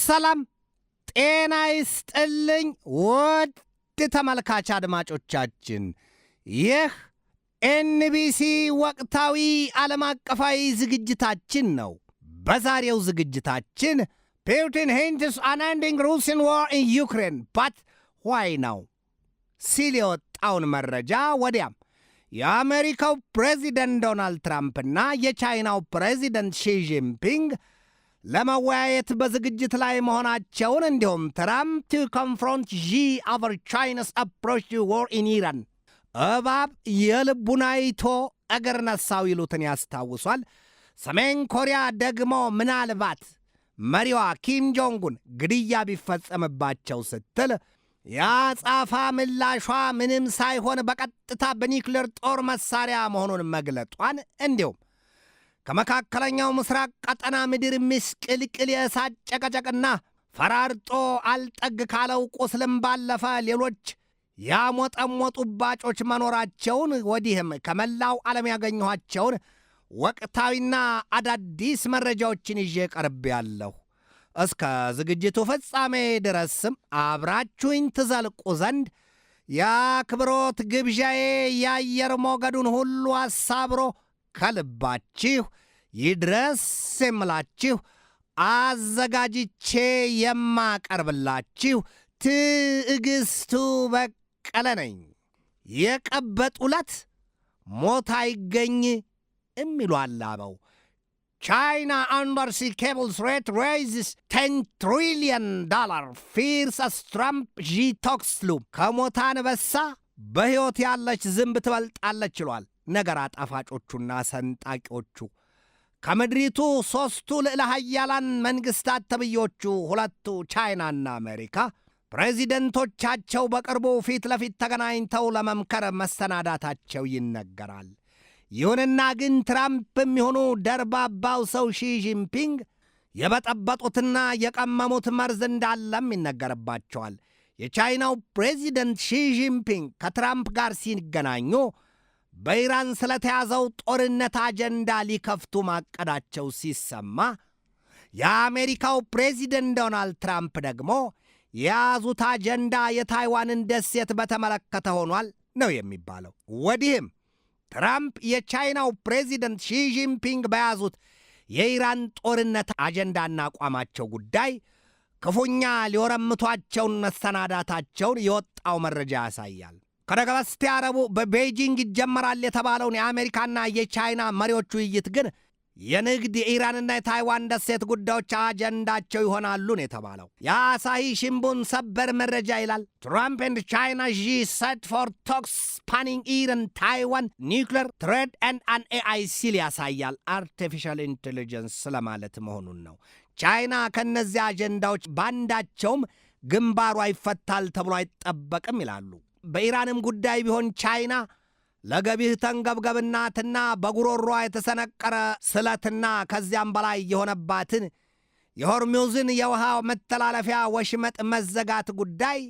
ሰላም ጤና ይስጥልኝ ውድ ተመልካች አድማጮቻችን ይህ ኤንቢሲ ወቅታዊ ዓለም አቀፋዊ ዝግጅታችን ነው። በዛሬው ዝግጅታችን Putin hints on ending Russian war in Ukraine, but why now? ሲል የወጣውን መረጃ ወዲያም የአሜሪካው ፕሬዚደንት ዶናልድ ትራምፕና የቻይናው ፕሬዚደንት ሺ ጂንፒንግ ለመወያየት በዝግጅት ላይ መሆናቸውን እንዲሁም ትራምፕ to confront Xi over China's approach to war in Iran እባብ የልቡን አይቶ እግር ነሳው ይሉትን ያስታውሷል። ሰሜን ኮሪያ ደግሞ ምናልባት መሪዋ ኪም ጆንጉን ግድያ ቢፈጸምባቸው ስትል ያጻፋ ምላሿ ምንም ሳይሆን በቀጥታ በኒውክሌር ጦር መሳሪያ መሆኑን መግለጧን እንዲሁም ከመካከለኛው ምስራቅ ቀጠና ምድር ምስቅልቅል የእሳት ጨቀጨቅና ፈራርጦ አልጠግ ካለው ቁስልም ባለፈ ሌሎች ያሞጠሞጡ ባጮች መኖራቸውን ወዲህም ከመላው ዓለም ያገኘኋቸውን ወቅታዊና አዳዲስ መረጃዎችን ይዤ ቀርቤያለሁ። እስከ ዝግጅቱ ፍጻሜ ድረስም አብራችሁኝ ትዘልቁ ዘንድ የአክብሮት ግብዣዬ የአየር ሞገዱን ሁሉ አሳብሮ ከልባችሁ ይድረስ የምላችሁ አዘጋጅቼ የማቀርብላችሁ ትዕግስቱ በቀለ ነኝ። የቀበጡለት ሞት አይገኝ የሚሉ አላበው China undersea cable threat raises $10 trillion fears as Trump Xi talks loom ከሞታ አንበሳ በሕይወት ያለች ዝንብ ትበልጣለች ይሏል ነገር አጣፋጮቹና ሰንጣቂዎቹ። ከምድሪቱ ሦስቱ ልዕለ ኃያላን መንግሥታት ተብዮቹ ሁለቱ ቻይናና አሜሪካ ፕሬዚደንቶቻቸው በቅርቡ ፊት ለፊት ተገናኝተው ለመምከር መሰናዳታቸው ይነገራል። ይሁንና ግን ትራምፕም የሆኑ ደርባባው ሰው ሺ ጂንፒንግ የበጠበጡትና የቀመሙት መርዝ እንዳለም ይነገርባቸዋል። የቻይናው ፕሬዚደንት ሺ ጂንፒንግ ከትራምፕ ጋር ሲገናኙ በኢራን ስለተያዘው ጦርነት አጀንዳ ሊከፍቱ ማቀዳቸው ሲሰማ፣ የአሜሪካው ፕሬዚደንት ዶናልድ ትራምፕ ደግሞ የያዙት አጀንዳ የታይዋንን ደሴት በተመለከተ ሆኗል ነው የሚባለው። ወዲህም ትራምፕ የቻይናው ፕሬዚደንት ሺ ጂንፒንግ በያዙት የኢራን ጦርነት አጀንዳና አቋማቸው ጉዳይ ክፉኛ ሊወረምቷቸውን መሰናዳታቸውን የወጣው መረጃ ያሳያል። ከነገ በስቲያ ረቡዕ በቤጂንግ ይጀመራል የተባለውን የአሜሪካና የቻይና መሪዎች ውይይት ግን የንግድ የኢራንና የታይዋን ደሴት ጉዳዮች አጀንዳቸው ይሆናሉ ነው የተባለው። የአሳሂ ሽንቡን ሰበር መረጃ ይላል ትራምፕ and China Xi set for talks spanning Iran, Taiwan, nuclear threat and an AI ሲል ያሳያል። አርቲፊሻል ኢንቴሊጀንስ ስለማለት መሆኑን ነው። ቻይና ከነዚህ አጀንዳዎች ባንዳቸውም ግንባሯ ይፈታል ተብሎ አይጠበቅም ይላሉ። በኢራንም ጉዳይ ቢሆን ቻይና ለገቢህ ተንገብገብናትና በጉሮሯ የተሰነቀረ ስለትና ከዚያም በላይ የሆነባትን የሆርሙዝን የውሃ መተላለፊያ ወሽመጥ መዘጋት ጉዳይ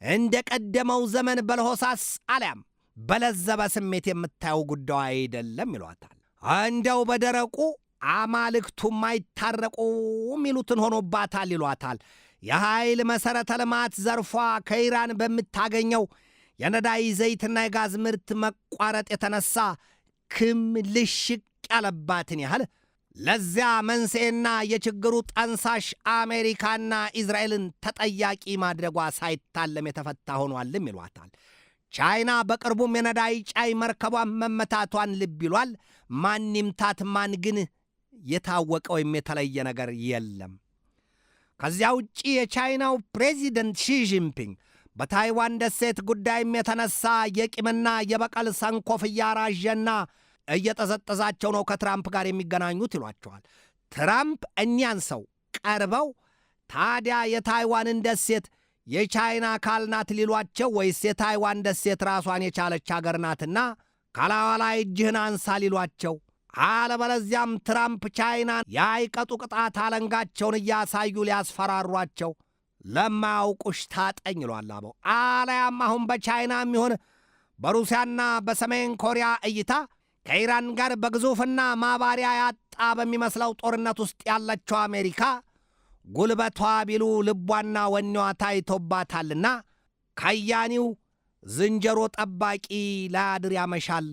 እንደ ቀደመው ዘመን በለሆሳስ አሊያም በለዘበ ስሜት የምታየው ጉዳይ አይደለም ይሏታል። እንደው በደረቁ አማልክቱም አይታረቁ የሚሉትን ሆኖባታል ይሏታል። የኃይል መሠረተ ልማት ዘርፏ ከኢራን በምታገኘው የነዳይ ዘይትና የጋዝ ምርት መቋረጥ የተነሳ ክም ልሽቅ ያለባትን ያህል ለዚያ መንስኤና የችግሩ ጠንሳሽ አሜሪካና ኢዝራኤልን ተጠያቂ ማድረጓ ሳይታለም የተፈታ ሆኗልም ይሏታል። ቻይና በቅርቡም የነዳይ ጫይ መርከቧን መመታቷን ልብ ይሏል። ማን ይምታት ማን ግን የታወቀ ወይም የተለየ ነገር የለም። ከዚያ ውጪ የቻይናው ፕሬዚደንት ሺ ጂንፒንግ በታይዋን ደሴት ጉዳይም የተነሳ የቂምና የበቀል ሰንኮፍ እያራዠና እየጠዘጠዛቸው ነው ከትራምፕ ጋር የሚገናኙት ይሏቸዋል። ትራምፕ እኒያን ሰው ቀርበው ታዲያ የታይዋንን ደሴት የቻይና አካል ናት ሊሏቸው ወይስ የታይዋን ደሴት ራሷን የቻለች አገር ናትና ካላዋ ላይ እጅህን አንሳ ሊሏቸው? አለበለዚያም ትራምፕ ቻይናን የአይቀጡ ቅጣት አለንጋቸውን እያሳዩ ሊያስፈራሯቸው ለማያውቁሽ ታጠኝ ይሏል አበው። አለያም አሁን በቻይና የሚሆን በሩሲያና በሰሜን ኮሪያ እይታ ከኢራን ጋር በግዙፍና ማባሪያ ያጣ በሚመስለው ጦርነት ውስጥ ያለችው አሜሪካ ጉልበቷ ቢሉ ልቧና ወኔዋ ታይቶባታልና ከያኒው ዝንጀሮ ጠባቂ ላያድር ያመሻል፣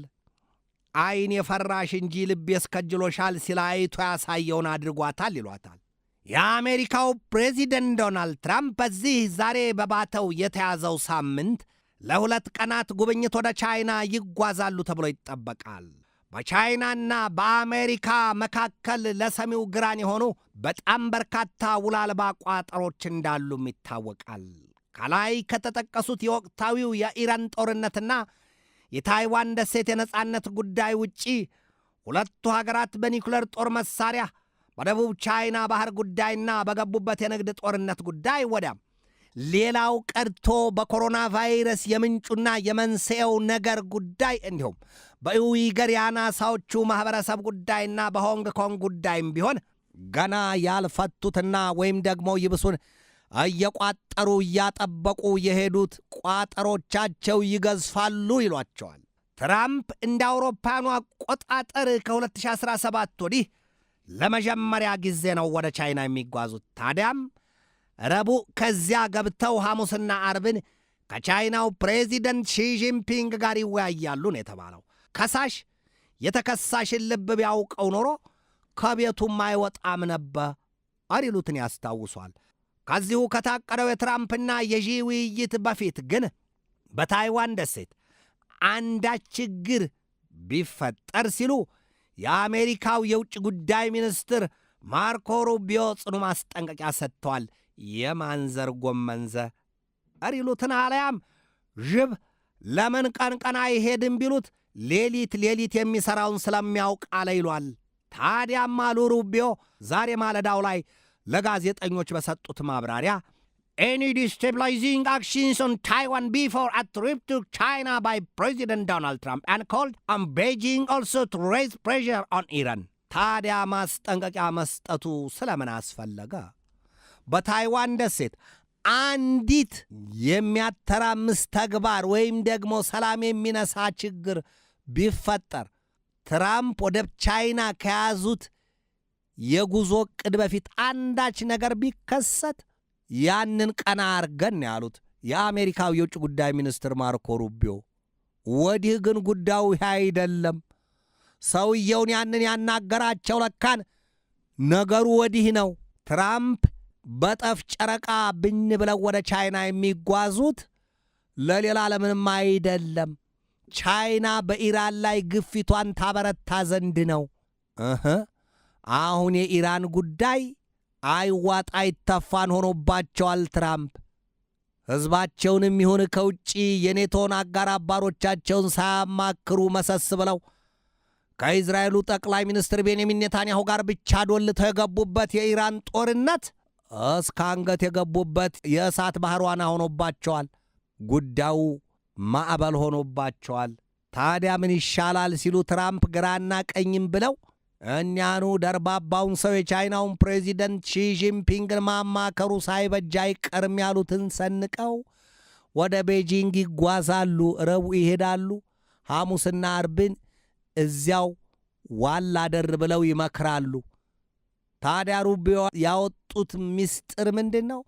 ዓይን የፈራሽ እንጂ ልብ ያስከጅሎሻል ሲል አይቶ ያሳየውን አድርጓታል ይሏታል። የአሜሪካው ፕሬዚደንት ዶናልድ ትራምፕ በዚህ ዛሬ በባተው የተያዘው ሳምንት ለ2 ቀናት ጉብኝት ወደ ቻይና ይጓዛሉ ተብሎ ይጠበቃል። በቻይናና በአሜሪካ መካከል ለሰሚው ግራን የሆኑ በጣም በርካታ ውል አልባ ቋጠሮች እንዳሉም ይታወቃል። ከላይ ከተጠቀሱት የወቅታዊው የኢራን ጦርነትና የታይዋን ደሴት የነጻነት ጉዳይ ውጪ ሁለቱ ሀገራት በኒኩለር ጦር መሳሪያ በደቡብ ቻይና ባህር ጉዳይና በገቡበት የንግድ ጦርነት ጉዳይ ወዲያም ሌላው ቀርቶ በኮሮና ቫይረስ የምንጩና የመንስኤው ነገር ጉዳይ እንዲሁም በኡይገር የአናሳዎቹ ማኅበረሰብ ጉዳይና በሆንግ ኮንግ ጉዳይም ቢሆን ገና ያልፈቱትና ወይም ደግሞ ይብሱን እየቋጠሩ እያጠበቁ የሄዱት ቋጠሮቻቸው ይገዝፋሉ ይሏቸዋል። ትራምፕ እንደ አውሮፓውያኑ አቆጣጠር ከ2017 ወዲህ ለመጀመሪያ ጊዜ ነው ወደ ቻይና የሚጓዙት። ታዲያም ረቡዕ ከዚያ ገብተው ሐሙስና አርብን ከቻይናው ፕሬዚደንት ሺጂንፒንግ ጋር ይወያያሉ ነው የተባለው። ከሳሽ የተከሳሽን ልብ ቢያውቀው ኖሮ ከቤቱም አይወጣም ነበር ይሉትን ያስታውሷል። ከዚሁ ከታቀደው የትራምፕና የዢ ውይይት በፊት ግን በታይዋን ደሴት አንዳች ችግር ቢፈጠር ሲሉ የአሜሪካው የውጭ ጉዳይ ሚኒስትር ማርኮ ሩቢዮ ጽኑ ማስጠንቀቂያ ሰጥተዋል። የማንዘር ጎመንዘ ይሉትን አለያም ዥብ ለምን ቀን አይሄድም ቢሉት ሌሊት የሚሠራውን ስለሚያውቅ አለ ይሏል። ታዲያም አሉ ሩቢዮ ዛሬ ማለዳው ላይ ለጋዜጠኞች በሰጡት ማብራሪያ any destabilizing actions on Taiwan before a trip to China by President Donald Trump and called on Beijing also to raise pressure on Iran. ታዲያ ማስጠንቀቂያ መስጠቱ ስለምን አስፈለገ? በታይዋን ደሴት አንዲት የሚያተራምስ ተግባር ወይም ደግሞ ሰላም የሚነሳ ችግር ቢፈጠር ትራምፕ ወደ ቻይና ከያዙት የጉዞ ዕቅድ በፊት አንዳች ነገር ቢከሰት ያንን ቀና አርገን ያሉት የአሜሪካው የውጭ ጉዳይ ሚኒስትር ማርኮ ሩቢዮ። ወዲህ ግን ጉዳዩ ይህ አይደለም። ሰውየውን ያንን ያናገራቸው ለካን ነገሩ ወዲህ ነው። ትራምፕ በጠፍ ጨረቃ ብን ብለው ወደ ቻይና የሚጓዙት ለሌላ ለምንም አይደለም፣ ቻይና በኢራን ላይ ግፊቷን ታበረታ ዘንድ ነው። አሁን የኢራን ጉዳይ አይዋጥ አይተፋን ሆኖባቸዋል። ትራምፕ ሕዝባቸውንም ይሁን ከውጪ የኔቶን አጋር አባሮቻቸውን ሳያማክሩ መሰስ ብለው ከእስራኤሉ ጠቅላይ ሚኒስትር ቤንያሚን ኔታንያሁ ጋር ብቻ ዶልተው የገቡበት የኢራን ጦርነት እስከ አንገት የገቡበት የእሳት ባህር ዋና ሆኖባቸዋል። ጉዳዩ ማዕበል ሆኖባቸዋል። ታዲያ ምን ይሻላል ሲሉ ትራምፕ ግራና ቀኝም ብለው እኛኑ ደርባባውን ሰው የቻይናውን ፕሬዚደንት ሺጂንፒንግን ማማከሩ ሳይበጃ አይቀርም ያሉትን ሰንቀው ወደ ቤጂንግ ይጓዛሉ። ረቡዕ ይሄዳሉ። ሐሙስና አርብን እዚያው ዋላ ደር ብለው ይመክራሉ። ታዲያ ሩቢዮ ያወጡት ምስጢር ምንድን ነው?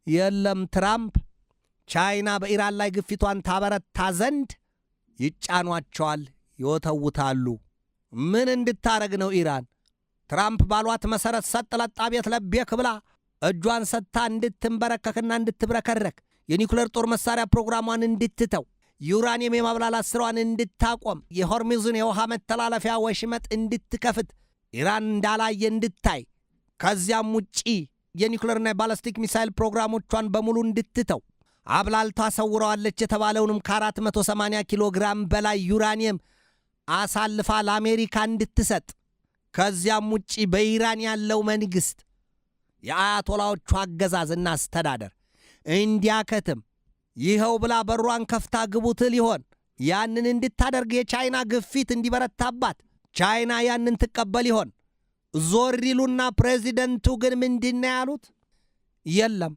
የለም ትራምፕ ቻይና በኢራን ላይ ግፊቷን ታበረታ ዘንድ ይጫኗቸዋል፣ ይወተውታሉ። ምን እንድታረግ ነው ኢራን? ትራምፕ ባሏት መሠረት ሰጥ ለጣ ቤት ለቤክ ብላ እጇን ሰጥታ እንድትንበረከክና እንድትብረከረክ የኒኩሌር ጦር መሳሪያ ፕሮግራሟን እንድትተው ዩራኒየም የማብላላት ሥራዋን እንድታቆም የሆርሙዝን የውሃ መተላለፊያ ወሽመጥ እንድትከፍት ኢራን እንዳላየ እንድታይ ከዚያም ውጪ የኒኩሌርና የባላስቲክ ሚሳይል ፕሮግራሞቿን በሙሉ እንድትተው አብላልታ ሰውረዋለች የተባለውንም ከ480 ኪሎ ግራም በላይ ዩራኒየም አሳልፋ ለአሜሪካ እንድትሰጥ ከዚያም ውጪ በኢራን ያለው መንግሥት የአያቶላዎቹ አገዛዝና አስተዳደር እንዲያከትም ይኸው ብላ በሯን ከፍታ ግቡት ሊሆን ያንን እንድታደርግ የቻይና ግፊት እንዲበረታባት ቻይና ያንን ትቀበል ይሆን? ዞር ይሉና ፕሬዚደንቱ ግን ምንድን ያሉት? የለም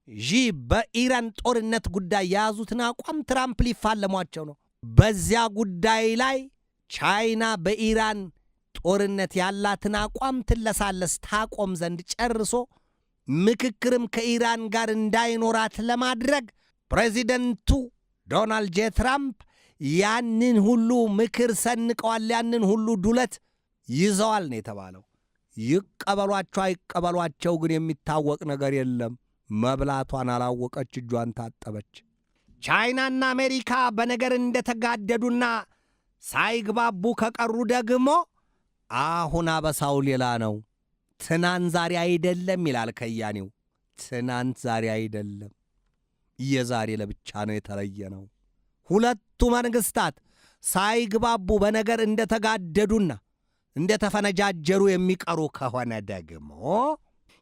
ዢ በኢራን ጦርነት ጉዳይ የያዙትን አቋም ትራምፕ ሊፋለሟቸው ነው። በዚያ ጉዳይ ላይ ቻይና በኢራን ጦርነት ያላትን አቋም ትለሳለስ ታቆም ዘንድ ጨርሶ ምክክርም ከኢራን ጋር እንዳይኖራት ለማድረግ ፕሬዚደንቱ ዶናልድ ጄ ትራምፕ ያንን ሁሉ ምክር ሰንቀዋል፣ ያንን ሁሉ ዱለት ይዘዋል ነው የተባለው። ይቀበሏቸው አይቀበሏቸው ግን የሚታወቅ ነገር የለም። መብላቷን አላወቀች፣ እጇን ታጠበች። ቻይናና አሜሪካ በነገር እንደተጋደዱና ሳይግባቡ ከቀሩ ደግሞ አሁን አበሳው ሌላ ነው። ትናንት ዛሬ አይደለም ይላል ከያኔው። ትናንት ዛሬ አይደለም፣ የዛሬ ለብቻ ነው፣ የተለየ ነው። ሁለቱ መንግስታት ሳይግባቡ በነገር እንደተጋደዱና እንደተፈነጃጀሩ የሚቀሩ ከሆነ ደግሞ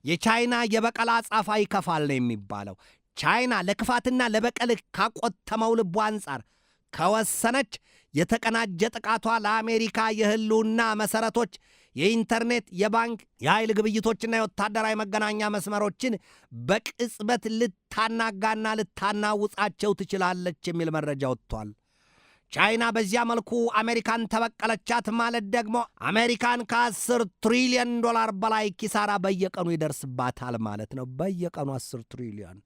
የቻይና የበቀል አጻፋ ይከፋል ነው የሚባለው። ቻይና ለክፋትና ለበቀል ካቆተመው ልቡ አንጻር ከወሰነች የተቀናጀ ጥቃቷ ለአሜሪካ የህልውና መሠረቶች፣ የኢንተርኔት፣ የባንክ፣ የኃይል ግብይቶችና የወታደራዊ መገናኛ መስመሮችን በቅጽበት ልታናጋና ልታናውጻቸው ትችላለች የሚል መረጃ ወጥቷል። ቻይና በዚያ መልኩ አሜሪካን ተበቀለቻት ማለት ደግሞ አሜሪካን ከ10 ትሪሊዮን ዶላር በላይ ኪሳራ በየቀኑ ይደርስባታል ማለት ነው። በየቀኑ 10 ትሪሊዮን።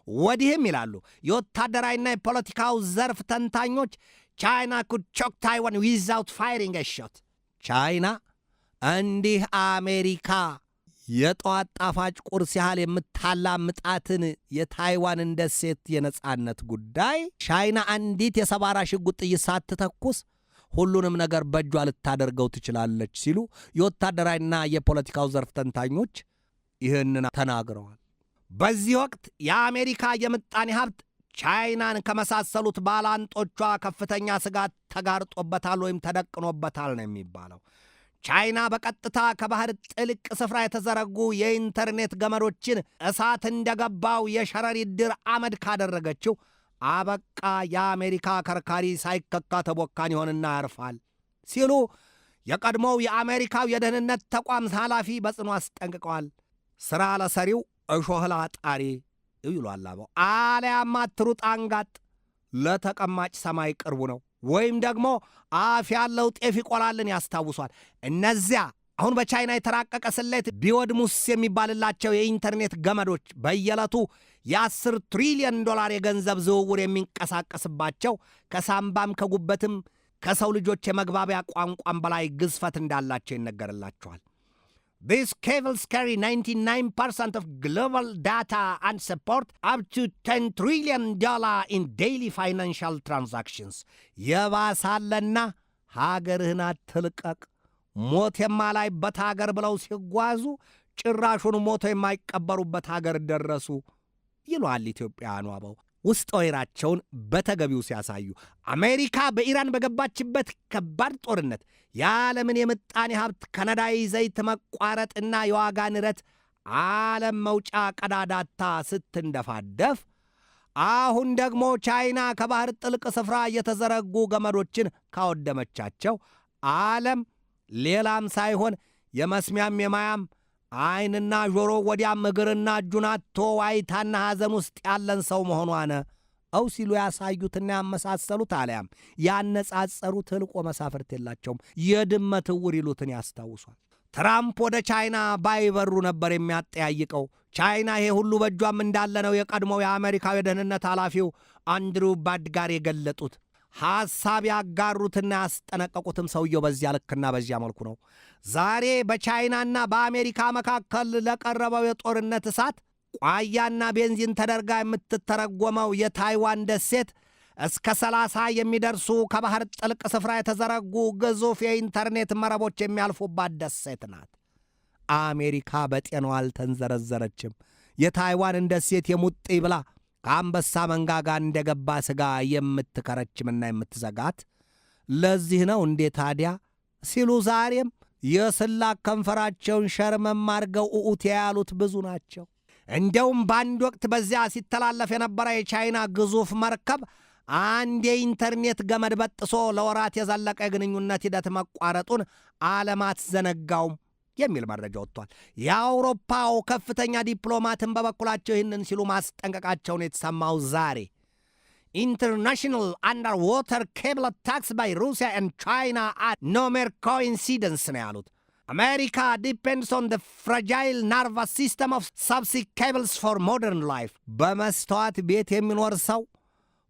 ወዲህም ይላሉ የወታደራዊና የፖለቲካው ዘርፍ ተንታኞች ቻይና could choke Taiwan without firing a shot። ቻይና እንዲህ አሜሪካ የጠዋት ጣፋጭ ቁርስ ያህል የምታላምጣትን የታይዋንን ደሴት የነጻነት ጉዳይ ቻይና አንዲት የሰባራ ሽጉጥ ጥይት ሳትተኩስ ሁሉንም ነገር በእጇ ልታደርገው ትችላለች ሲሉ የወታደራዊና የፖለቲካው ዘርፍ ተንታኞች ይህንን ተናግረዋል። በዚህ ወቅት የአሜሪካ የምጣኔ ሀብት ቻይናን ከመሳሰሉት ባላንጦቿ ከፍተኛ ስጋት ተጋርጦበታል ወይም ተደቅኖበታል ነው የሚባለው። ቻይና በቀጥታ ከባህር ጥልቅ ስፍራ የተዘረጉ የኢንተርኔት ገመዶችን እሳት እንደገባው የሸረሪት ድር አመድ ካደረገችው አበቃ፣ የአሜሪካ ከርካሪ ሳይከካ ተቦካን ይሆንና ያርፋል ሲሉ የቀድሞው የአሜሪካው የደህንነት ተቋም ኃላፊ በጽኑ አስጠንቅቀዋል። ሥራ ለሰሪው እሾህ ላጣሪ ይሏል አበው። አለያማ ትሩጥ አንጋጥ፣ ለተቀማጭ ሰማይ ቅርቡ ነው። ወይም ደግሞ አፍ ያለው ጤፍ ይቆላልን ያስታውሷል። እነዚያ አሁን በቻይና የተራቀቀ ስሌት ቢወድሙስ የሚባልላቸው የኢንተርኔት ገመዶች በየዕለቱ የ10 ትሪሊዮን ዶላር የገንዘብ ዝውውር የሚንቀሳቀስባቸው ከሳምባም ከጉበትም ከሰው ልጆች የመግባቢያ ቋንቋም በላይ ግዝፈት እንዳላቸው ይነገርላቸዋል። These cables carry 99% of global data and support up to $10 trillion in daily financial transactions. የባሳለና ሀገርህን አትልቀቅ፣ ሞት የማላይበት ሀገር ብለው ሲጓዙ ጭራሹን ሞቶ የማይቀበሩበት ሀገር ደረሱ ይሏል ኢትዮጵያውያኑ አበው ውስጥ ወይራቸውን በተገቢው ሲያሳዩ። አሜሪካ በኢራን በገባችበት ከባድ ጦርነት የዓለምን የምጣኔ ሀብት ከነዳይ ዘይት መቋረጥና የዋጋ ንረት ዓለም መውጫ ቀዳዳታ ስትንደፋደፍ፣ አሁን ደግሞ ቻይና ከባህር ጥልቅ ስፍራ የተዘረጉ ገመዶችን ካወደመቻቸው ዓለም ሌላም ሳይሆን የመስሚያም የማያም ዓይንና ጆሮ ወዲያም እግርና እጁን አጥቶ ዋይታና ሐዘን ውስጥ ያለን ሰው መሆኗ ነው ሲሉ ያሳዩትና ያመሳሰሉት አልያም ያነጻጸሩት ሕልቆ መሳፍርት የላቸውም። የድመት ዕውር ይሉትን ያስታውሷል። ትራምፕ ወደ ቻይና ባይበሩ ነበር የሚያጠያይቀው። ቻይና ይሄ ሁሉ በእጇም እንዳለ ነው የቀድሞው የአሜሪካው የደህንነት ኃላፊው አንድሩ ባድጋር የገለጡት። ሐሳብ ያጋሩትና ያስጠነቀቁትም ሰውየው በዚያ ልክና በዚያ መልኩ ነው። ዛሬ በቻይናና በአሜሪካ መካከል ለቀረበው የጦርነት እሳት ቋያና ቤንዚን ተደርጋ የምትተረጎመው የታይዋን ደሴት እስከ 30 የሚደርሱ ከባህር ጥልቅ ስፍራ የተዘረጉ ግዙፍ የኢንተርኔት መረቦች የሚያልፉባት ደሴት ናት። አሜሪካ በጤናዋ አልተንዘረዘረችም። የታይዋንን ደሴት የሙጥኝ ብላ ከአንበሳ መንጋጋ እንደገባ ሥጋ የምትከረችምና የምትዘጋት ለዚህ ነው እንዴ ታዲያ ሲሉ ዛሬም የስላክ ከንፈራቸውን ሸርመም አድርገው ኡኡት ያሉት ብዙ ናቸው። እንደውም በአንድ ወቅት በዚያ ሲተላለፍ የነበረ የቻይና ግዙፍ መርከብ አንድ የኢንተርኔት ገመድ በጥሶ ለወራት የዘለቀ የግንኙነት ሂደት መቋረጡን ዓለም አትዘነጋውም የሚል መረጃ ወጥቷል። የአውሮፓው ከፍተኛ ዲፕሎማትን በበኩላቸው ይህንን ሲሉ ማስጠንቀቃቸውን የተሰማው ዛሬ ኢንተርናሽናል አንደርዋተር ኬብል አታክስ ባይ ሩሲያ ኤንድ ቻይና አር ኖ ሜር ኮኢንሲደንስ ነው ያሉት። America depends on the fragile nervous system of subsea cables for modern life. በመስተዋት ቤት የሚኖር ሰው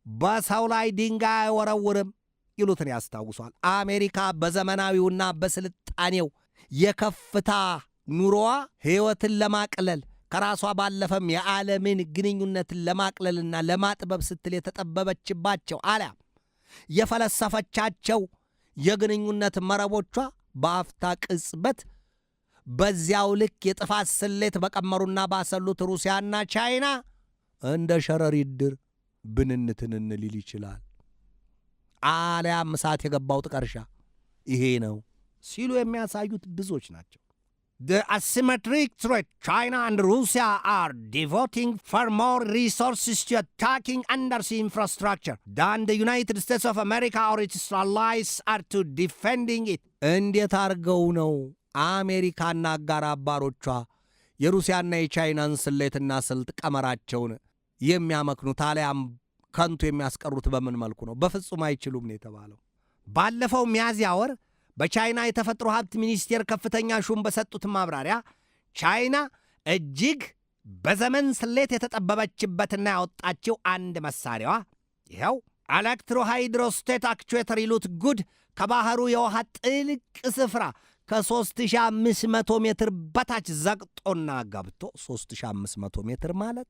በሰው ላይ ድንጋይ አይወረውርም ይሉትን ያስታውሷል። አሜሪካ በዘመናዊውና በስልጣኔው የከፍታ ኑሮዋ ሕይወትን ለማቅለል ከራሷ ባለፈም የዓለምን ግንኙነትን ለማቅለልና ለማጥበብ ስትል የተጠበበችባቸው አሊያም የፈለሰፈቻቸው የግንኙነት መረቦቿ በአፍታ ቅጽበት በዚያው ልክ የጥፋት ስሌት በቀመሩና ባሰሉት ሩሲያና ቻይና እንደ ሸረሪት ድር ብንንትን ሊል ይችላል። አሊያም እሳት የገባው ጥቀርሻ ይሄ ነው ሲሉ የሚያሳዩት ብዙዎች ናቸው። The asymmetric threat China and Russia are devoting far more resources to attacking undersea infrastructure than the United States of America or its allies are to defending it. እንዴት አርገው ነው አሜሪካና አጋር አባሮቿ የሩሲያና የቻይናን ስሌትና ስልት ቀመራቸውን የሚያመክኑት አሊያም ከንቱ የሚያስቀሩት በምን መልኩ ነው? በፍጹም አይችሉም ነው የተባለው። ባለፈው ሚያዝያ ወር በቻይና የተፈጥሮ ሀብት ሚኒስቴር ከፍተኛ ሹም በሰጡት ማብራሪያ ቻይና እጅግ በዘመን ስሌት የተጠበበችበትና ያወጣችው አንድ መሳሪያዋ ይኸው ኤሌክትሮሃይድሮስቴት አክቹዌተር ይሉት ጉድ ከባህሩ የውሃ ጥልቅ ስፍራ ከ3500 ሜትር በታች ዘቅጦና ገብቶ 3500 ሜትር ማለት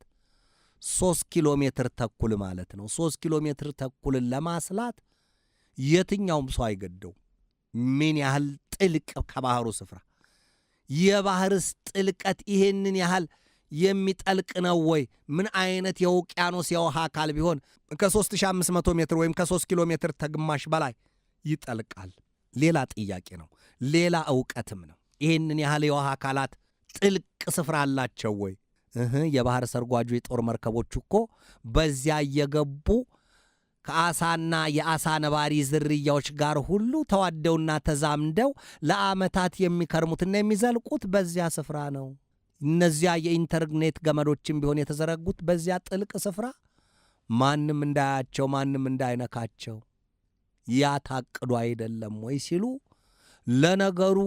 3 ኪሎ ሜትር ተኩል ማለት ነው። 3 ኪሎ ሜትር ተኩልን ለማስላት የትኛውም ሰው አይገደው። ምን ያህል ጥልቅ ከባህሩ ስፍራ የባህርስ ጥልቀት ይሄንን ያህል የሚጠልቅ ነው ወይ? ምን አይነት የውቅያኖስ የውሃ አካል ቢሆን ከ3500 ሜትር ወይም ከ3 ኪሎ ሜትር ተግማሽ በላይ ይጠልቃል? ሌላ ጥያቄ ነው። ሌላ ዕውቀትም ነው። ይሄንን ያህል የውሃ አካላት ጥልቅ ስፍራ አላቸው ወይ? የባህር ሰርጓጁ የጦር መርከቦች እኮ በዚያ እየገቡ ከአሳና የአሳ ነባሪ ዝርያዎች ጋር ሁሉ ተዋደውና ተዛምደው ለዓመታት የሚከርሙትና የሚዘልቁት በዚያ ስፍራ ነው። እነዚያ የኢንተርኔት ገመዶችም ቢሆን የተዘረጉት በዚያ ጥልቅ ስፍራ ማንም እንዳያቸው፣ ማንም እንዳይነካቸው ያ ታቅዶ አይደለም ወይ ሲሉ ለነገሩ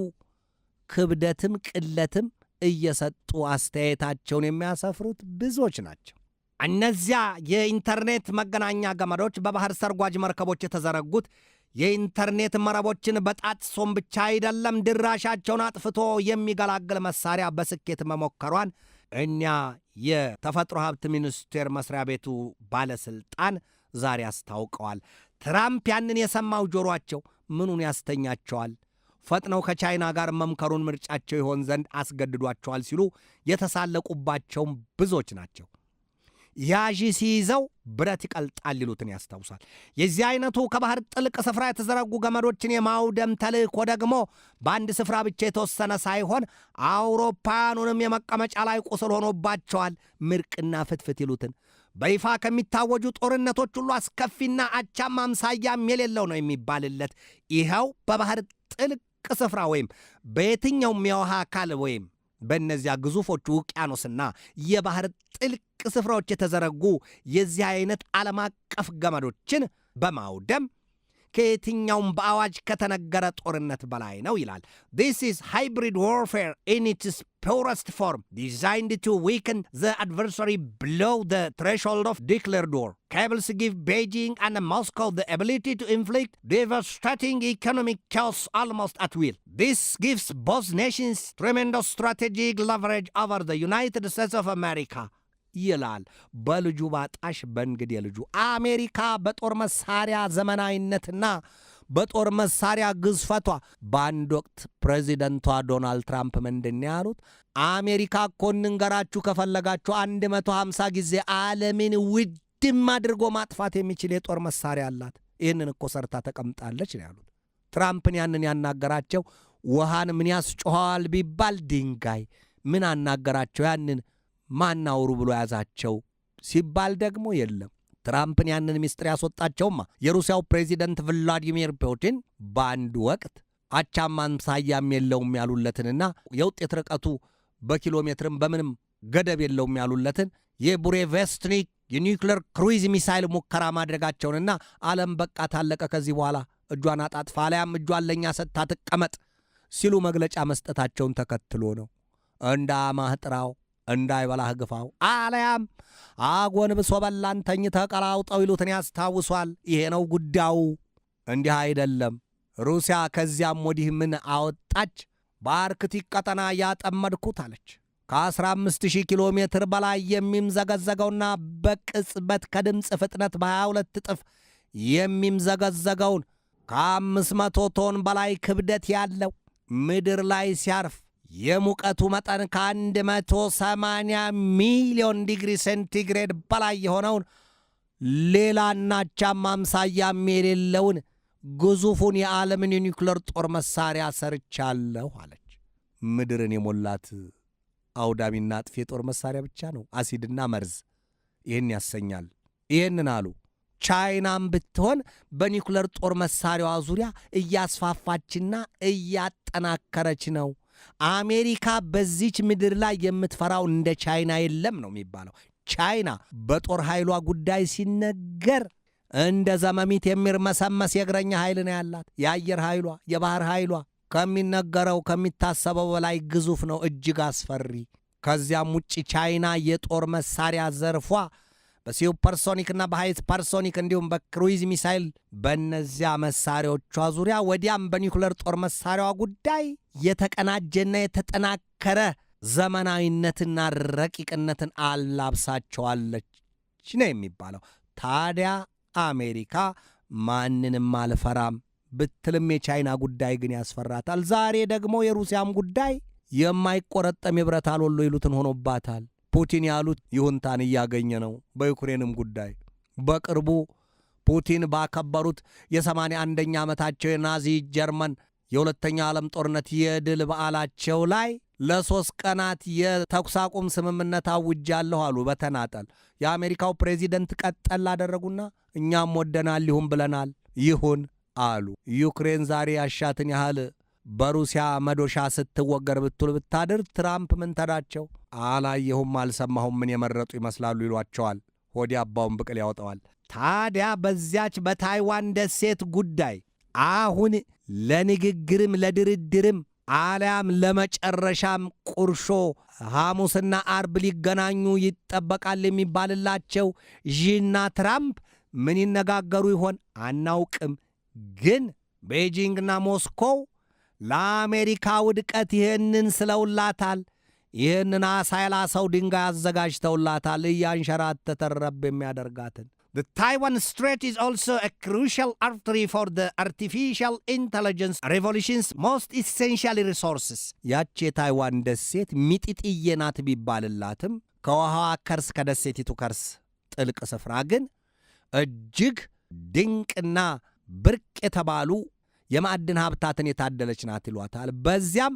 ክብደትም ቅለትም እየሰጡ አስተያየታቸውን የሚያሰፍሩት ብዙዎች ናቸው። እነዚያ የኢንተርኔት መገናኛ ገመዶች በባህር ሰርጓጅ መርከቦች የተዘረጉት የኢንተርኔት መረቦችን በጣጥሶም ብቻ አይደለም፣ ድራሻቸውን አጥፍቶ የሚገላግል መሳሪያ በስኬት መሞከሯን እኛ የተፈጥሮ ሀብት ሚኒስቴር መስሪያ ቤቱ ባለስልጣን ዛሬ አስታውቀዋል። ትራምፕ ያንን የሰማው ጆሮአቸው ምኑን ያስተኛቸዋል? ፈጥነው ከቻይና ጋር መምከሩን ምርጫቸው ይሆን ዘንድ አስገድዷቸዋል ሲሉ የተሳለቁባቸውም ብዙዎች ናቸው። ያዢ ሲይዘው ብረት ይቀልጣል ይሉትን ያስታውሳል። የዚህ አይነቱ ከባህር ጥልቅ ስፍራ የተዘረጉ ገመዶችን የማውደም ተልእኮ ደግሞ በአንድ ስፍራ ብቻ የተወሰነ ሳይሆን አውሮፓውያኑንም የመቀመጫ ላይ ቁስል ሆኖባቸዋል። ምርቅና ፍትፍት ይሉትን በይፋ ከሚታወጁ ጦርነቶች ሁሉ አስከፊና አቻም አምሳያም የሌለው ነው የሚባልለት ይኸው በባህር ጥልቅ ስፍራ ወይም በየትኛውም የውሃ አካል ወይም በእነዚያ ግዙፎቹ ውቅያኖስና የባህር ጥልቅ ስፍራዎች የተዘረጉ የዚህ አይነት ዓለም አቀፍ ገመዶችን በማውደም ከየትኛውም በአዋጅ ከተነገረ ጦርነት በላይ ነው ይላል። This is hybrid warfare in its purest form, designed to weaken the adversary below the threshold of declared war. Cables give Beijing and Moscow the ability to inflict devastating economic chaos almost at will. This gives both nations tremendous strategic leverage over the United States of America. ይላል በልጁ ባጣሽ በእንግዲህ ልጁ። አሜሪካ በጦር መሳሪያ ዘመናዊነትና በጦር መሳሪያ ግዝፈቷ በአንድ ወቅት ፕሬዚደንቷ ዶናልድ ትራምፕ ምንድን ያሉት? አሜሪካ እኮ እንንገራችሁ ከፈለጋችሁ 150 ጊዜ ዓለምን ውድም አድርጎ ማጥፋት የሚችል የጦር መሳሪያ አላት። ይህንን እኮ ሰርታ ተቀምጣለች ነው ያሉት። ትራምፕን ያንን ያናገራቸው ውሃን ምን ያስጮኸዋል ቢባል ድንጋይ ምን አናገራቸው? ያንን ማናውሩ ብሎ ያዛቸው ሲባል ደግሞ የለም። ትራምፕን ያንን ሚስጥር ያስወጣቸውማ የሩሲያው ፕሬዚደንት ቭላዲሚር ፑቲን በአንድ ወቅት አቻም አምሳያም የለውም ያሉለትንና የውጤት ርቀቱ በኪሎ ሜትርም በምንም ገደብ የለውም ያሉለትን የቡሬቬስትኒክ የኒውክሌር ክሩይዝ ሚሳይል ሙከራ ማድረጋቸውንና ዓለም በቃ ታለቀ፣ ከዚህ በኋላ እጇን አጣጥፋ አሊያም እጇን ለኛ ሰጥታ ትቀመጥ፣ ሲሉ መግለጫ መስጠታቸውን ተከትሎ ነው። እንዳማህ ጥራው እንዳይበላህ ግፋው አለያም አጎንብሶ በላን ተኝተህ ቀላውጠው ይሉትን ያስታውሷል። ይሄ ነው ጉዳዩ። እንዲህ አይደለም። ሩሲያ ከዚያም ወዲህ ምን አወጣች? በአርክቲክ ቀጠና ያጠመድኩት አለች። ከ15,000 ኪሎ ሜትር በላይ የሚምዘገዘገውና በቅጽበት ከድምፅ ፍጥነት በ22 እጥፍ የሚምዘገዘገውን ከ500 ቶን በላይ ክብደት ያለው ምድር ላይ ሲያርፍ የሙቀቱ መጠን ከ180 ሚሊዮን ዲግሪ ሴንቲግሬድ በላይ የሆነውን ሌላና ቻም አምሳያም የሌለውን ግዙፉን የዓለምን የኒውክሌር ጦር መሳሪያ ሰርቻለሁ አለች። ምድርን የሞላት አውዳሚና አጥፊ የጦር መሳሪያ ብቻ ነው፣ አሲድና መርዝ። ይህን ያሰኛል። ይህንን አሉ። ቻይናም ብትሆን በኒውክሌር ጦር መሳሪያዋ ዙሪያ እያስፋፋችና እያጠናከረች ነው። አሜሪካ በዚች ምድር ላይ የምትፈራው እንደ ቻይና የለም ነው የሚባለው። ቻይና በጦር ኃይሏ ጉዳይ ሲነገር እንደ ዘመሚት የሚርመሰመስ የእግረኛ ኃይል ነው ያላት። የአየር ኃይሏ፣ የባህር ኃይሏ ከሚነገረው ከሚታሰበው በላይ ግዙፍ ነው፣ እጅግ አስፈሪ። ከዚያም ውጭ ቻይና የጦር መሳሪያ ዘርፏ በሱፐርሶኒክና በሃይፐርሶኒክ እንዲሁም በክሩይዝ ሚሳይል በእነዚያ መሳሪያዎቿ ዙሪያ ወዲያም በኒውክሌር ጦር መሳሪያዋ ጉዳይ የተቀናጀና የተጠናከረ ዘመናዊነትና ረቂቅነትን አላብሳቸዋለች ነው የሚባለው። ታዲያ አሜሪካ ማንንም አልፈራም ብትልም የቻይና ጉዳይ ግን ያስፈራታል። ዛሬ ደግሞ የሩሲያም ጉዳይ የማይቆረጠም የብረት አልወሎ ይሉትን ሆኖባታል። ፑቲን ያሉት ይሁንታን እያገኘ ነው። በዩክሬንም ጉዳይ በቅርቡ ፑቲን ባከበሩት የ81ኛ ዓመታቸው የናዚ ጀርመን የሁለተኛ ዓለም ጦርነት የድል በዓላቸው ላይ ለ3 ቀናት የተኩስ አቁም ስምምነት አውጃለሁ አሉ በተናጠል። የአሜሪካው ፕሬዚደንት ቀጠል አደረጉና እኛም ወደናል ይሁን ብለናል ይሁን አሉ። ዩክሬን ዛሬ ያሻትን ያህል በሩሲያ መዶሻ ስትወገር ብትል ብታድር ትራምፕ ምን ተዳቸው? አላየሁም አልሰማሁም ምን የመረጡ ይመስላሉ ይሏቸዋል። ሆዲ አባውን ብቅል ያወጣዋል። ታዲያ በዚያች በታይዋን ደሴት ጉዳይ አሁን ለንግግርም ለድርድርም አሊያም ለመጨረሻም ቁርሾ ሐሙስና አርብ ሊገናኙ ይጠበቃል የሚባልላቸው ዢና ትራምፕ ምን ይነጋገሩ ይሆን አናውቅም። ግን ቤጂንግና ሞስኮው ለአሜሪካ ውድቀት ይህንን ስለውላታል። ይህንን አሳ የላሰው ድንጋይ አዘጋጅተውላታል፣ እያንሸራተተ ረብ የሚያደርጋትን። The Taiwan Strait is also a crucial artery for the artificial intelligence revolution's most essential resources. ያች የታይዋን ደሴት ሚጢጥዬ ናት ቢባልላትም ከውሃዋ ከርስ ከደሴቲቱ ከርስ ጥልቅ ስፍራ ግን እጅግ ድንቅና ብርቅ የተባሉ የማዕድን ሀብታትን የታደለች ናት ይሏታል። በዚያም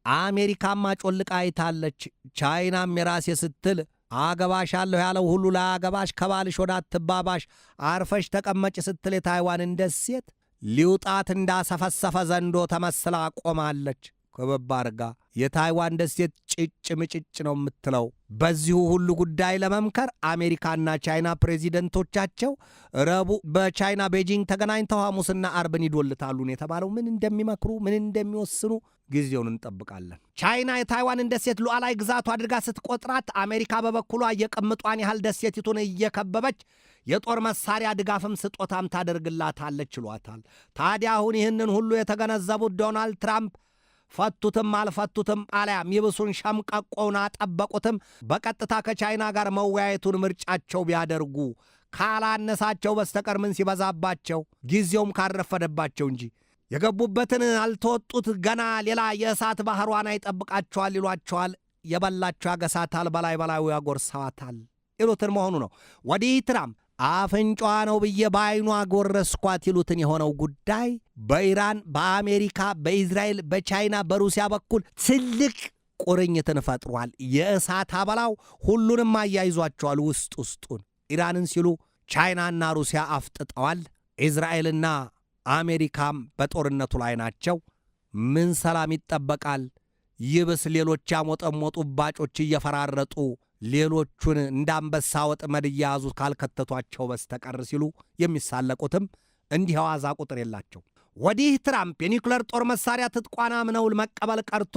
አሜሪካም ጮልቃ አይታለች። ቻይናም የራሴ ስትል አገባሻለሁ ያለው ሁሉ ላያገባሽ፣ ከባልሽ ወደ አትባባሽ፣ አርፈሽ ተቀመጭ ስትል የታይዋንን ደሴት ሊውጣት እንዳሰፈሰፈ ዘንዶ ተመስላ ቆማለች። ክብብ አርጋ የታይዋን ደሴት ጭጭ ምጭጭ ነው የምትለው። በዚሁ ሁሉ ጉዳይ ለመምከር አሜሪካና ቻይና ፕሬዚደንቶቻቸው ረቡዕ በቻይና ቤጂንግ ተገናኝተው ሐሙስና አርብን ይዶልታሉን የተባለው ምን እንደሚመክሩ ምን እንደሚወስኑ ጊዜውን እንጠብቃለን። ቻይና የታይዋንን ደሴት ሉዓላዊ ግዛቱ አድርጋ ስትቆጥራት፣ አሜሪካ በበኩሏ የቅምጧን ያህል ደሴቲቱን እየከበበች የጦር መሳሪያ ድጋፍም ስጦታም ታደርግላታለች ይሏታል። ታዲያ አሁን ይህንን ሁሉ የተገነዘቡት ዶናልድ ትራምፕ ፈቱትም አልፈቱትም አልያም ይብሱን ሸምቀቆውን አጠበቁትም በቀጥታ ከቻይና ጋር መወያየቱን ምርጫቸው ቢያደርጉ ካላነሳቸው በስተቀር ምን ሲበዛባቸው ጊዜውም ካረፈደባቸው እንጂ የገቡበትን አልተወጡት ገና ሌላ የእሳት ባህሯን አይጠብቃቸዋል ይሏቸዋል። የበላቸው ያገሳታል፣ በላይ በላዩ ያጎርሳዋታል ይሉትን መሆኑ ነው። ወዲህ ትራምፕ አፍንጫዋ ነው ብዬ በዓይኗ ጎረስኳት ይሉትን የሆነው ጉዳይ በኢራን፣ በአሜሪካ፣ በኢዝራኤል፣ በቻይና፣ በሩሲያ በኩል ትልቅ ቁርኝትን ፈጥሯል። የእሳት አበላው ሁሉንም አያይዟቸዋል ውስጥ ውስጡን። ኢራንን ሲሉ ቻይናና ሩሲያ አፍጥጠዋል። ኢዝራኤልና አሜሪካም በጦርነቱ ላይ ናቸው። ምን ሰላም ይጠበቃል? ይብስ ሌሎች ያሞጠሞጡ ባጮች እየፈራረጡ ሌሎቹን እንዳንበሳ ወጥመድ እየያዙ ካልከተቷቸው በስተቀር ሲሉ የሚሳለቁትም እንዲህ ዋዛ ቁጥር የላቸው። ወዲህ ትራምፕ የኒውክሌር ጦር መሳሪያ ትጥቋን አምነው መቀበል ቀርቶ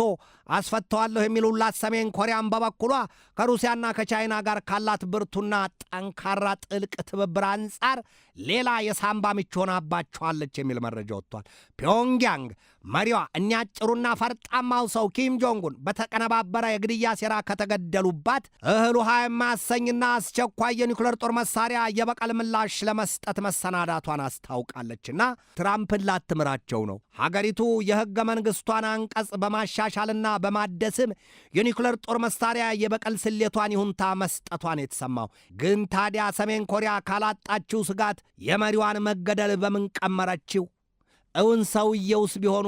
አስፈተዋለሁ የሚሉላት ሰሜን ኮሪያን በበኩሏ ከሩሲያና ከቻይና ጋር ካላት ብርቱና ጠንካራ ጥልቅ ትብብር አንጻር ሌላ የሳምባ ምች ሆናባቸዋለች የሚል መረጃ ወጥቷል። ፒዮንግያንግ መሪዋ እኒያጭሩና ፈርጣማው ሰው ኪም ጆንጉን በተቀነባበረ የግድያ ሴራ ከተገደሉባት እህል ውሃ የማያሰኝና አስቸኳይ የኒውክሌር ጦር መሳሪያ የበቀል ምላሽ ለመስጠት መሰናዳቷን አስታውቃለችና ትራምፕን ላትምራቸው ነው። ሀገሪቱ የሕገ መንግሥቷን አንቀጽ በማሻሻልና በማደስም የኒውክሌር ጦር መሳሪያ የበቀል ስሌቷን ይሁንታ መስጠቷን የተሰማው ግን ታዲያ ሰሜን ኮሪያ ካላጣችው ስጋት የመሪዋን መገደል በምን ቀመረችው? እውን ሰውየውስ ቢሆኑ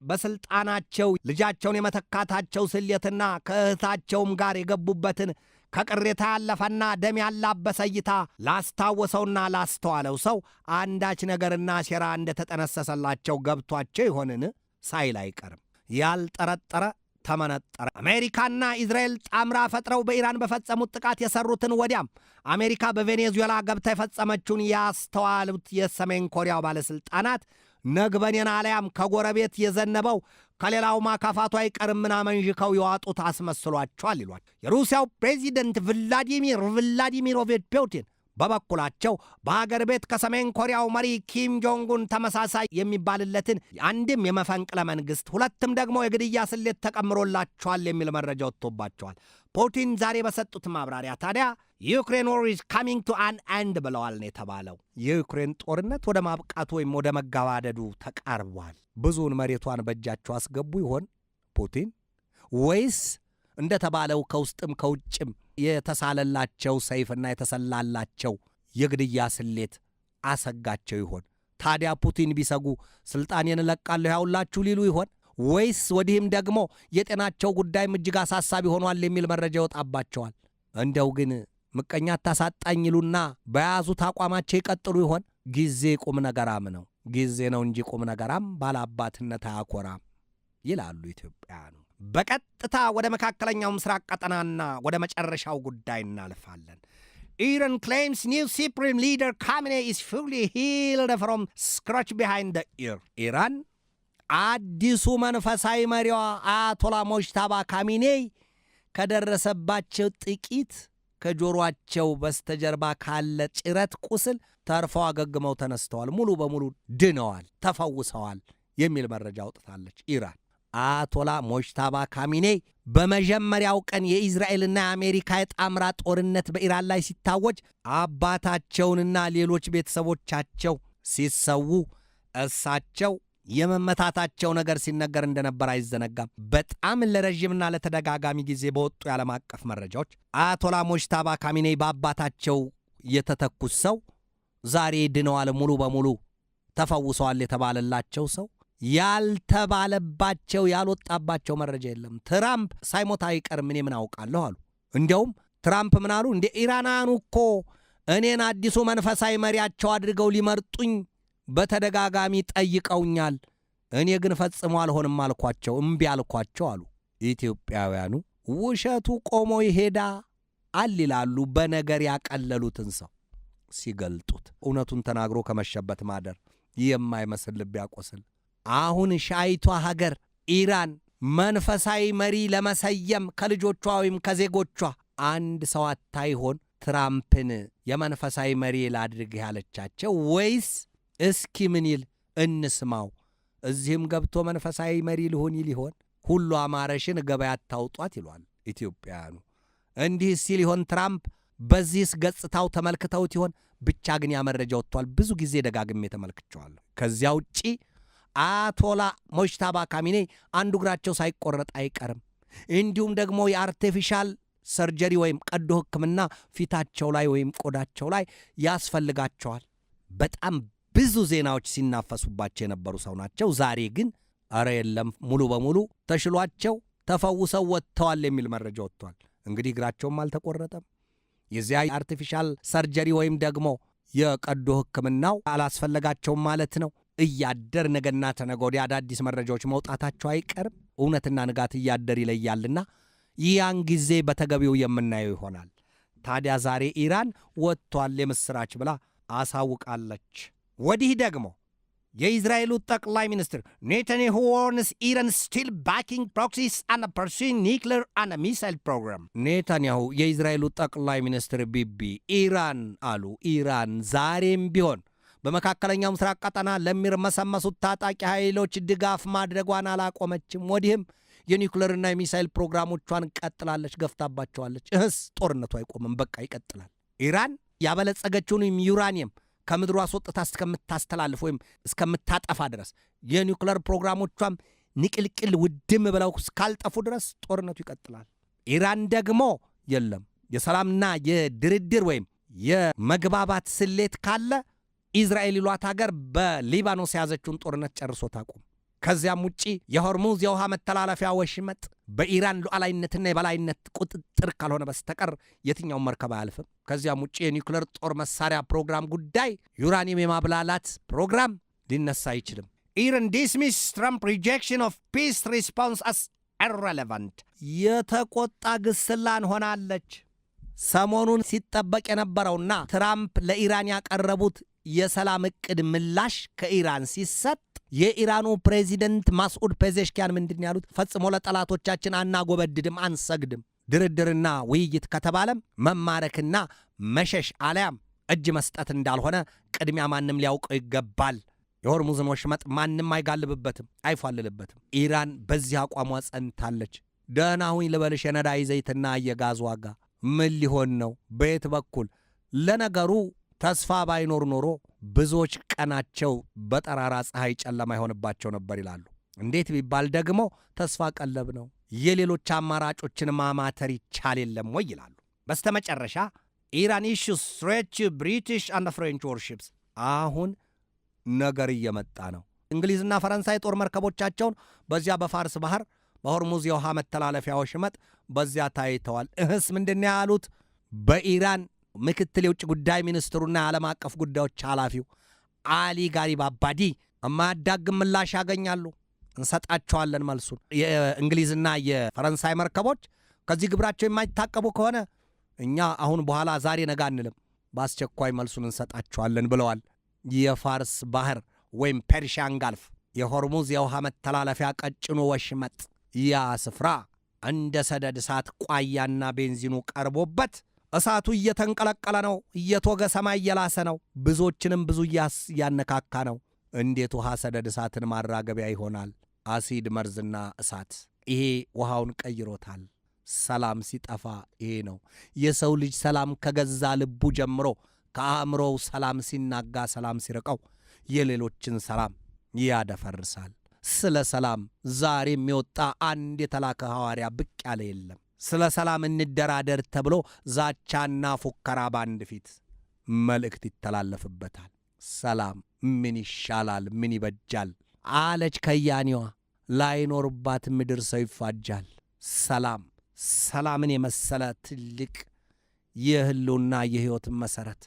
በሥልጣናቸው ልጃቸውን የመተካታቸው ስሌትና ከእህታቸውም ጋር የገቡበትን ከቅሬታ ያለፈና ደም ያላበሰ እይታ ላስታወሰውና ላስተዋለው ሰው አንዳች ነገርና ሴራ እንደተጠነሰሰላቸው ገብቷቸው ይሆንን ሳይል አይቀርም። ያልጠረጠረ ተመነጠረ። አሜሪካና ኢዝራኤል ጣምራ ፈጥረው በኢራን በፈጸሙት ጥቃት የሰሩትን ወዲያም አሜሪካ በቬኔዙዌላ ገብታ የፈጸመችውን ያስተዋሉት የሰሜን ኮሪያው ባለሥልጣናት ነግበኔን አለያም ከጎረቤት የዘነበው ከሌላው ማካፋቱ አይቀርምና መንዥከው የዋጡት አስመስሏቸዋል ይሏል። የሩሲያው ፕሬዚደንት ቭላዲሚሮቪች ፑቲን በበኩላቸው በሀገር ቤት ከሰሜን ኮሪያው መሪ ኪም ጆንጉን ተመሳሳይ የሚባልለትን አንድም የመፈንቅለ መንግሥት ሁለትም ደግሞ የግድያ ስሌት ተቀምሮላቸዋል የሚል መረጃ ወጥቶባቸዋል። ፑቲን ዛሬ በሰጡት ማብራሪያ ታዲያ ዩክሬን ዎር ኢዝ ካሚንግ ቱ አን ኤንድ ብለዋል ነው የተባለው። የዩክሬን ጦርነት ወደ ማብቃቱ ወይም ወደ መገባደዱ ተቃርቧል። ብዙውን መሬቷን በእጃቸው አስገቡ ይሆን ፑቲን? ወይስ እንደተባለው ከውስጥም ከውጭም የተሳለላቸው ሰይፍና የተሰላላቸው የግድያ ስሌት አሰጋቸው ይሆን? ታዲያ ፑቲን ቢሰጉ ስልጣኔን እለቃለሁ ያውላችሁ ሊሉ ይሆን? ወይስ ወዲህም ደግሞ የጤናቸው ጉዳይም እጅግ አሳሳቢ ሆኗል የሚል መረጃ ይወጣባቸዋል? እንደው ግን ምቀኛ ታሳጣኝ ይሉና በያዙት አቋማቸው ይቀጥሉ ይሆን? ጊዜ ቁም ነገራም ነው። ጊዜ ነው እንጂ ቁም ነገራም ባላባትነት አያኮራም ይላሉ ኢትዮጵያውያኑ። በቀጥታ ወደ መካከለኛው ምስራቅ ቀጠናና ወደ መጨረሻው ጉዳይ እናልፋለን። ኢራን claims new supreme leader Khamenei is fully healed from scratch behind the ear. ኢራን አዲሱ መንፈሳዊ መሪዋ አያቶላ ሞጅታባ ካሚኔይ ከደረሰባቸው ጥቂት ከጆሮአቸው በስተጀርባ ካለ ጭረት ቁስል ተርፈው አገግመው ተነስተዋል፣ ሙሉ በሙሉ ድነዋል፣ ተፈውሰዋል የሚል መረጃ አውጥታለች ኢራን። አያቶላ ሞጅታባ ካሚኔይ በመጀመሪያው ቀን የኢዝራኤልና የአሜሪካ የጣምራ ጦርነት በኢራን ላይ ሲታወጅ አባታቸውንና ሌሎች ቤተሰቦቻቸው ሲሰዉ እሳቸው የመመታታቸው ነገር ሲነገር እንደነበር አይዘነጋም። በጣም ለረዥምና ለተደጋጋሚ ጊዜ በወጡ የዓለም አቀፍ መረጃዎች አያቶላ ሞጅታባ ካሚኔይ በአባታቸው የተተኩት ሰው ዛሬ ድነዋል፣ ሙሉ በሙሉ ተፈውሰዋል የተባለላቸው ሰው ያልተባለባቸው ያልወጣባቸው መረጃ የለም። ትራምፕ ሳይሞት አይቀርም እኔ ምን አውቃለሁ አሉ። እንዲያውም ትራምፕ ምን አሉ? እንደ ኢራናኑ እኮ እኔን አዲሱ መንፈሳዊ መሪያቸው አድርገው ሊመርጡኝ በተደጋጋሚ ጠይቀውኛል፣ እኔ ግን ፈጽሞ አልሆንም አልኳቸው፣ እምቢ አልኳቸው አሉ። ኢትዮጵያውያኑ ውሸቱ ቆሞ ይሄዳ አልላሉ በነገር ያቀለሉትን ሰው ሲገልጡት እውነቱን ተናግሮ ከመሸበት ማደር የማይመስል ልብ ያቆስል። አሁን ሻይቷ ሀገር ኢራን መንፈሳዊ መሪ ለመሰየም ከልጆቿ ወይም ከዜጎቿ አንድ ሰው አታይሆን ትራምፕን የመንፈሳዊ መሪ ላድርግ ያለቻቸው? ወይስ እስኪ ምን ይል እንስማው፣ እዚህም ገብቶ መንፈሳዊ መሪ ልሆን ይል ይሆን? ሁሉ አማረሽን ገበያ አታውጧት ይሏል ኢትዮጵያውያኑ። እንዲህ ሲል ይሆን ትራምፕ? በዚህስ ገጽታው ተመልክተውት ይሆን? ብቻ ግን ያመረጃ ወጥቷል። ብዙ ጊዜ ደጋግሜ ተመልክቸዋለሁ። ከዚያ ውጪ አያቶላ ሞጅታባ ካሚኔይ አንዱ እግራቸው ሳይቆረጥ አይቀርም። እንዲሁም ደግሞ የአርቴፊሻል ሰርጀሪ ወይም ቀዶ ሕክምና ፊታቸው ላይ ወይም ቆዳቸው ላይ ያስፈልጋቸዋል። በጣም ብዙ ዜናዎች ሲናፈሱባቸው የነበሩ ሰው ናቸው። ዛሬ ግን አረ የለም ሙሉ በሙሉ ተሽሏቸው ተፈውሰው ወጥተዋል የሚል መረጃ ወጥቷል። እንግዲህ እግራቸውም አልተቆረጠም። የዚያ አርቲፊሻል ሰርጀሪ ወይም ደግሞ የቀዶ ሕክምናው አላስፈለጋቸውም ማለት ነው። እያደር ነገና ተነገ ወዲያ አዳዲስ መረጃዎች መውጣታቸው አይቀርም። እውነትና ንጋት እያደር ይለያልና ያን ጊዜ በተገቢው የምናየው ይሆናል። ታዲያ ዛሬ ኢራን ወጥቷል የምስራች ብላ አሳውቃለች። ወዲህ ደግሞ የእስራኤሉ ጠቅላይ ሚኒስትር ኔታንያሁ warns Iran still backing proxies and pursuing nuclear and missile program። ኔታንያሁ የእስራኤሉ ጠቅላይ ሚኒስትር ቢቢ ኢራን አሉ ኢራን ዛሬም ቢሆን በመካከለኛው ምስራቅ ቀጠና ለሚርመሰመሱት ታጣቂ ኃይሎች ድጋፍ ማድረጓን አላቆመችም። ወዲህም የኒውክሌርና የሚሳይል ፕሮግራሞቿን ቀጥላለች፣ ገፍታባቸዋለች። ጦርነቱ አይቆምም፣ በቃ ይቀጥላል። ኢራን ያበለጸገችውን ዩራኒየም ከምድሯ አስወጥታ እስከምታስተላልፍ ወይም እስከምታጠፋ ድረስ የኒውክሌር ፕሮግራሞቿም ንቅልቅል ውድም ብለው እስካልጠፉ ድረስ ጦርነቱ ይቀጥላል። ኢራን ደግሞ የለም የሰላምና የድርድር ወይም የመግባባት ስሌት ካለ ኢዝራኤል ይሏት ሀገር በሊባኖስ የያዘችውን ጦርነት ጨርሶ ታቁም። ከዚያም ውጪ የሆርሙዝ የውሃ መተላለፊያ ወሽመጥ በኢራን ሉዓላዊነትና የበላይነት ቁጥጥር ካልሆነ በስተቀር የትኛው መርከብ አያልፍም። ከዚያም ውጪ የኒውክሌር ጦር መሳሪያ ፕሮግራም ጉዳይ ዩራኒየም የማብላላት ፕሮግራም ሊነሳ አይችልም። ኢራን ዲስሚስ ትራምፕ ሪጀክሽን ኦፍ ፒስ ሪስፖንስ አስ ኢረሌቫንት። የተቆጣ ግስላን ሆናለች። ሰሞኑን ሲጠበቅ የነበረውና ትራምፕ ለኢራን ያቀረቡት የሰላም ዕቅድ ምላሽ ከኢራን ሲሰጥ የኢራኑ ፕሬዚደንት ማስዑድ ፔዜሽኪያን ምንድን ያሉት? ፈጽሞ ለጠላቶቻችን አናጎበድድም፣ አንሰግድም። ድርድርና ውይይት ከተባለም መማረክና መሸሽ አለያም እጅ መስጠት እንዳልሆነ ቅድሚያ ማንም ሊያውቀው ይገባል። የሆርሙዝን ወሽመጥ ማንም አይጋልብበትም፣ አይፏልልበትም። ኢራን በዚህ አቋሟ ጸንታለች። ደህና ሁኝ ልበልሽ የነዳጅ ዘይትና የጋዝ ዋጋ ምን ሊሆን ነው? በየት በኩል? ለነገሩ ተስፋ ባይኖር ኖሮ ብዙዎች ቀናቸው በጠራራ ፀሐይ ጨለማ ይሆንባቸው ነበር ይላሉ። እንዴት ቢባል ደግሞ ተስፋ ቀለብ ነው። የሌሎች አማራጮችን ማማተር ይቻል የለም ወይ ይላሉ። በስተመጨረሻ ኢራን ኢሹስ ስትሬች ብሪቲሽ አንድ ፍሬንች ዋርሺፕስ። አሁን ነገር እየመጣ ነው። እንግሊዝና ፈረንሳይ ጦር መርከቦቻቸውን በዚያ በፋርስ ባህር በሆርሙዝ የውሃ መተላለፊያ ወሽመጥ በዚያ ታይተዋል። ምንድን ያሉት? በኢራን ምክትል የውጭ ጉዳይ ሚኒስትሩና የዓለም አቀፍ ጉዳዮች ኃላፊው አሊ ጋሪብ አባዲ የማያዳግም ምላሽ ያገኛሉ። እንሰጣቸዋለን መልሱን። የእንግሊዝና የፈረንሳይ መርከቦች ከዚህ ግብራቸው የማይታቀቡ ከሆነ እኛ አሁን በኋላ ዛሬ ነገ አንልም፣ በአስቸኳይ መልሱን እንሰጣቸዋለን ብለዋል። የፋርስ ባህር ወይም ፐርሺያን ጋልፍ የሆርሙዝ የውሃ መተላለፊያ ቀጭኑ ወሽመጥ ያ ስፍራ እንደ ሰደድ እሳት ቋያና ቤንዚኑ ቀርቦበት እሳቱ እየተንቀለቀለ ነው፣ እየቶገ ሰማይ እየላሰ ነው፣ ብዙዎችንም ብዙ እያነካካ ነው። እንዴት ውሃ ሰደድ እሳትን ማራገቢያ ይሆናል? አሲድ መርዝና እሳት ይሄ ውሃውን ቀይሮታል። ሰላም ሲጠፋ ይሄ ነው። የሰው ልጅ ሰላም ከገዛ ልቡ ጀምሮ ከአእምሮው ሰላም ሲናጋ፣ ሰላም ሲርቀው የሌሎችን ሰላም ያደፈርሳል። ስለ ሰላም ዛሬ የሚወጣ አንድ የተላከ ሐዋርያ ብቅ ያለ የለም። ስለ ሰላም እንደራደር ተብሎ ዛቻና ፉከራ ባንድ ፊት መልእክት ይተላለፍበታል። ሰላም ምን ይሻላል፣ ምን ይበጃል አለች ከያኒዋ። ላይኖርባት ምድር ሰው ይፋጃል። ሰላምን የመሰለ ትልቅ የህልውና የሕይወት መሠረት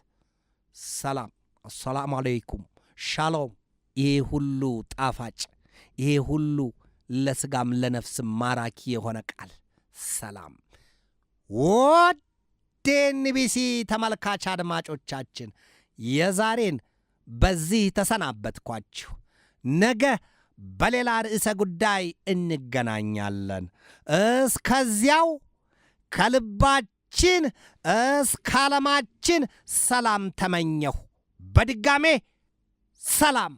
ሰላም። አሰላሙ አለይኩም ሻሎም። ይሄ ሁሉ ጣፋጭ፣ ይሄ ሁሉ ለሥጋም ለነፍስም ማራኪ የሆነ ቃል ሰላም። ወደ ኤንቢሲ ተመልካች አድማጮቻችን የዛሬን በዚህ ተሰናበትኳችሁ። ነገ በሌላ ርዕሰ ጉዳይ እንገናኛለን። እስከዚያው ከልባችን እስከ ዓለማችን ሰላም ተመኘሁ። በድጋሜ ሰላም።